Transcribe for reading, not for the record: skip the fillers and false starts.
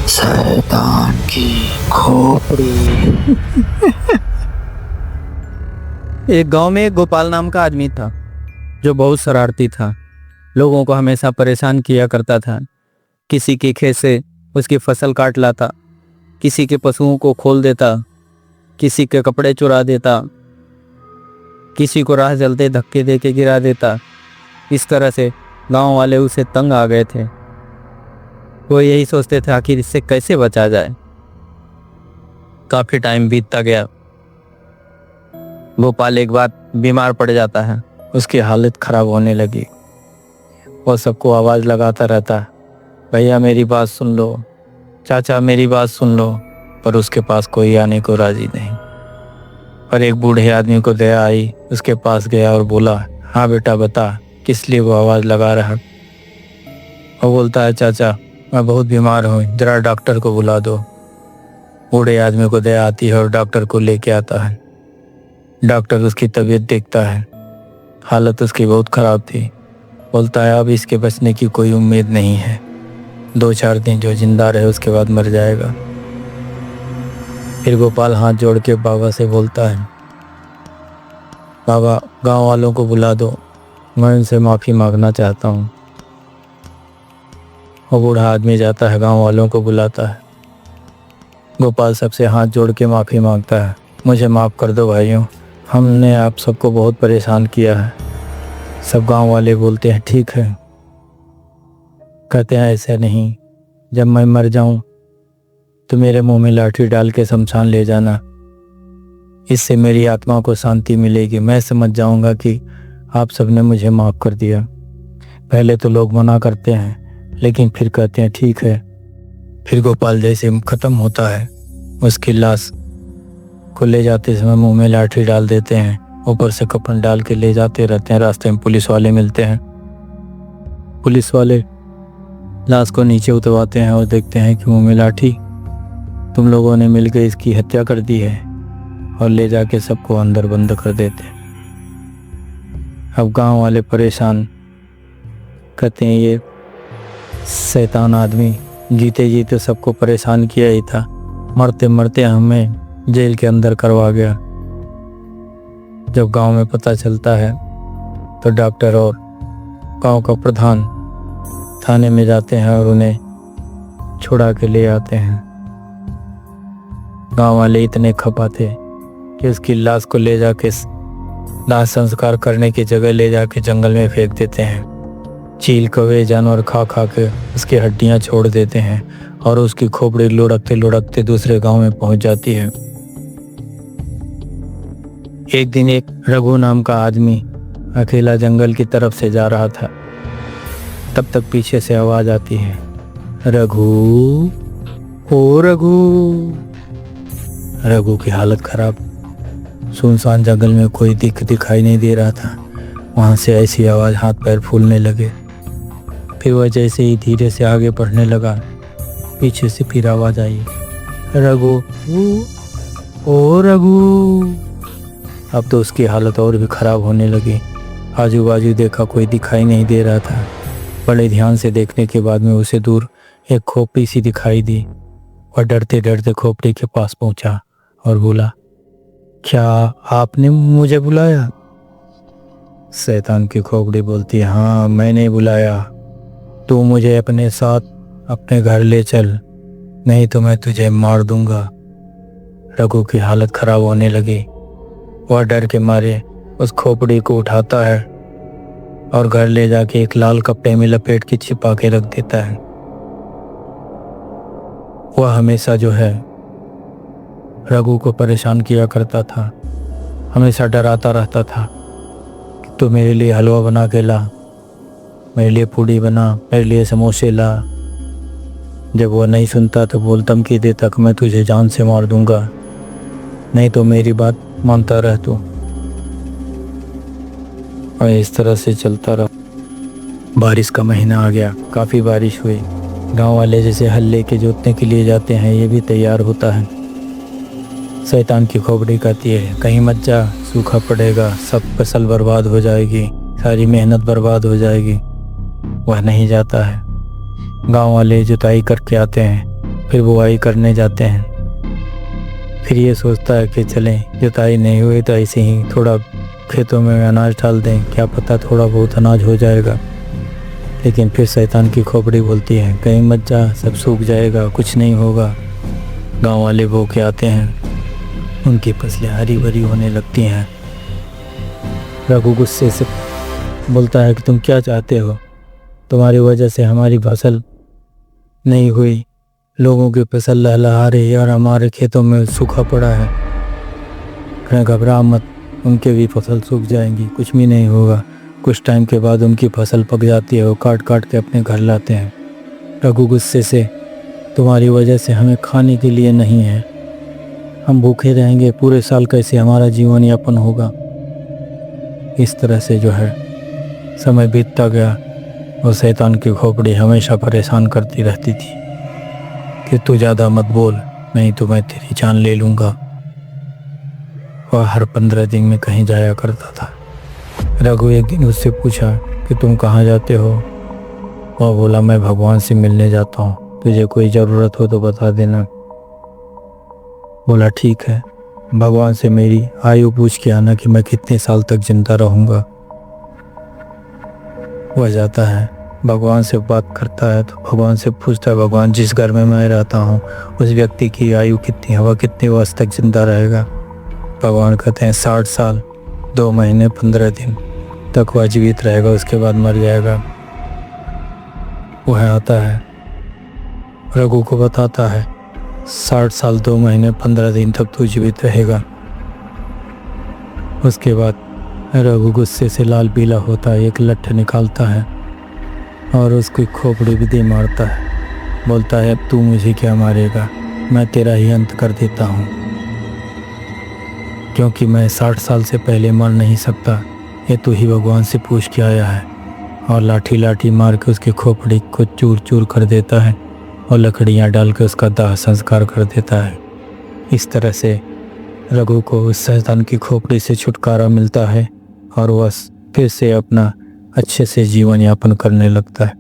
शैतान की खोपड़ी। एक गांव में एक गोपाल नाम का आदमी था जो बहुत शरारती था। लोगों को हमेशा परेशान किया करता था। किसी के खेत से उसकी फसल काट लाता, किसी के पशुओं को खोल देता, किसी के कपड़े चुरा देता, किसी को राह चलते धक्के दे के गिरा देता। इस तरह से गांव वाले उसे तंग आ गए थे। वो यही सोचते थे आखिर इससे कैसे बचा जाए। काफी टाइम बीतता गया। गोपाल एक बार बीमार पड़ जाता है। उसकी हालत खराब होने लगी। वो सबको आवाज लगाता रहता, भैया मेरी बात सुन लो, चाचा मेरी बात सुन लो, पर उसके पास कोई आने को राजी नहीं। पर एक बूढ़े आदमी को दया आई, उसके पास गया और बोला, हाँ बेटा बता किस लिए वो आवाज लगा रहा। वो बोलता है, चाचा मैं बहुत बीमार हूँ, जरा डॉक्टर को बुला दो। बूढ़े आदमी को दया आती है और डॉक्टर को लेके आता है। डॉक्टर उसकी तबीयत देखता है। हालत उसकी बहुत खराब थी। बोलता है अब इसके बचने की कोई उम्मीद नहीं है, 2-4 दिन जो जिंदा रहे उसके बाद मर जाएगा। फिर गोपाल हाथ जोड़ के बाबा से बोलता है, बाबा गांव वालों को बुला दो, मैं उनसे माफ़ी मांगना चाहता हूँ। वो बूढ़ा आदमी जाता है, गांव वालों को बुलाता है। गोपाल सबसे हाथ जोड़ के माफ़ी मांगता है, मुझे माफ़ कर दो भाइयों, हमने आप सबको बहुत परेशान किया है। सब गांव वाले बोलते हैं ठीक है। कहते हैं ऐसा नहीं, जब मैं मर जाऊं तो मेरे मुंह में लाठी डाल के शमशान ले जाना, इससे मेरी आत्मा को शांति मिलेगी। मैं समझ जाऊंगा कि आप सबने मुझे माफ़ कर दिया। पहले तो लोग मना करते हैं, लेकिन फिर कहते हैं ठीक है। फिर गोपाल जैसे ख़त्म होता है, उसकी लाश को ले जाते समय मुंह में लाठी डाल देते हैं, ऊपर से कफन डाल के ले जाते रहते हैं। रास्ते में पुलिस वाले मिलते हैं। पुलिस वाले लाश को नीचे उतरवाते हैं और देखते हैं कि मुंह में लाठी। तुम लोगों ने मिलकर इसकी हत्या कर दी है, और ले जाके सबको अंदर बंद कर देते हैं। अब गांव वाले परेशान, कहते हैं ये शैतान आदमी जीते जीते सबको परेशान किया ही था, मरते मरते हमें जेल के अंदर करवा गया। जब गांव में पता चलता है तो डॉक्टर और गांव का प्रधान थाने में जाते हैं और उन्हें छुड़ा के ले आते हैं। गांव वाले इतने खपा थे कि उसकी लाश को ले जाके दाह संस्कार करने की जगह ले जाके जंगल में फेंक देते हैं। चील कौवे जानवर खा खा के उसकी हड्डियां छोड़ देते हैं और उसकी खोपड़ी लुढ़कते लुढ़कते दूसरे गांव में पहुंच जाती है। एक दिन एक रघु नाम का आदमी अकेला जंगल की तरफ से जा रहा था। तब तक पीछे से आवाज आती है, रघु, ओ रघु। रघु की हालत खराब। सुनसान जंगल में कोई दिखाई नहीं दे रहा था। वहां से ऐसी आवाज, हाथ पैर फूलने लगे। फिर वह जैसे ही धीरे से आगे बढ़ने लगा, पीछे से फिर आवाज आई, रघु, ओ रघु। अब तो उसकी हालत और भी खराब होने लगी। आजू बाजू देखा, कोई दिखाई नहीं दे रहा था। बड़े ध्यान से देखने के बाद में उसे दूर एक खोपड़ी सी दिखाई दी। वह डरते डरते खोपड़ी के पास पहुंचा और बोला, क्या आपने मुझे बुलाया? शैतान की खोपड़ी बोलती, हाँ मैंने बुलाया। तू मुझे अपने साथ अपने घर ले चल, नहीं तो मैं तुझे मार दूंगा। रघु की हालत खराब होने लगी। वह डर के मारे उस खोपड़ी को उठाता है और घर ले जाके एक लाल कपड़े में लपेट के छिपा के रख देता है। वह हमेशा जो है रघु को परेशान किया करता था, हमेशा डराता रहता था कि तू मेरे लिए हलवा बना के ला, मेरे लिए पूड़ी बना, मेरे लिए समोसे ला। जब वह नहीं सुनता तो बोल धमकी देता कि मैं तुझे जान से मार दूंगा, नहीं तो मेरी बात मानता रह तू। और इस तरह से चलता रहा। बारिश का महीना आ गया, काफ़ी बारिश हुई। गांव वाले जैसे हल लेके जोतने के लिए जाते हैं, ये भी तैयार होता है। शैतान की खोपड़ी कहती है, कहीं मत जा, सूखा पड़ेगा, सब फसल बर्बाद हो जाएगी, सारी मेहनत बर्बाद हो जाएगी। वह नहीं जाता है। गांव वाले जुताई करके आते हैं, फिर बुआई करने जाते हैं। फिर ये सोचता है कि चलें, जुताई नहीं हुई तो ऐसे ही थोड़ा खेतों में अनाज डाल दें, क्या पता थोड़ा बहुत अनाज हो जाएगा। लेकिन फिर शैतान की खोपड़ी बोलती है, कहीं मत जा, सब सूख जाएगा, कुछ नहीं होगा। गांव वाले बो के आते हैं, उनकी फसलें हरी भरी होने लगती हैं। रघु गुस्से से बोलता है कि तुम क्या चाहते हो? तुम्हारी वजह से हमारी फसल नहीं हुई, लोगों की फसल लहलहा रही है और हमारे खेतों में सूखा पड़ा है। कहीं घबरा मत, उनके भी फसल सूख जाएंगी, कुछ भी नहीं होगा। कुछ टाइम के बाद उनकी फसल पक जाती है, वो काट काट के अपने घर लाते हैं। रघु गुस्से से, तुम्हारी वजह से हमें खाने के लिए नहीं है, हम भूखे रहेंगे पूरे साल, कैसे हमारा जीवन यापन होगा। इस तरह से जो है समय बीतता गया और शैतान की खोपड़ी हमेशा परेशान करती रहती थी कि तू ज़्यादा मत बोल, नहीं तो मैं तेरी जान ले लूँगा। वह हर 15 दिन में कहीं जाया करता था। रघु एक दिन उससे पूछा कि तुम कहाँ जाते हो? वह बोला, मैं भगवान से मिलने जाता हूँ, तुझे कोई ज़रूरत हो तो बता देना। बोला ठीक है, भगवान से मेरी आयु पूछ के आना कि मैं कितने साल तक जिंदा रहूँगा। वह जाता है, भगवान से बात करता है तो भगवान से पूछता है, भगवान जिस घर में मैं रहता हूँ उस व्यक्ति की आयु कितनी है, वह कितने वर्ष तक जिंदा रहेगा? भगवान कहते हैं 60 साल 2 महीने 15 दिन तक वह जीवित रहेगा, उसके बाद मर जाएगा। वह आता है, रघु को बताता है 60 साल 2 महीने 15 दिन तक तू जीवित रहेगा। उसके बाद रघु गुस्से से लाल पीला होता है, एक लट्ठ निकालता है और उसकी खोपड़ी भी दे मारता है। बोलता है, अब तू मुझे क्या मारेगा, मैं तेरा ही अंत कर देता हूँ, क्योंकि मैं 60 साल से पहले मर नहीं सकता, ये तू ही भगवान से पूछ के आया है। और लाठी लाठी मार के उसकी खोपड़ी को चूर चूर कर देता है और लकड़ियाँ डाल के उसका दाह संस्कार कर देता है। इस तरह से रघु को उस शैतान की खोपड़ी से छुटकारा मिलता है और वह फिर से अपना अच्छे से जीवन यापन करने लगता है।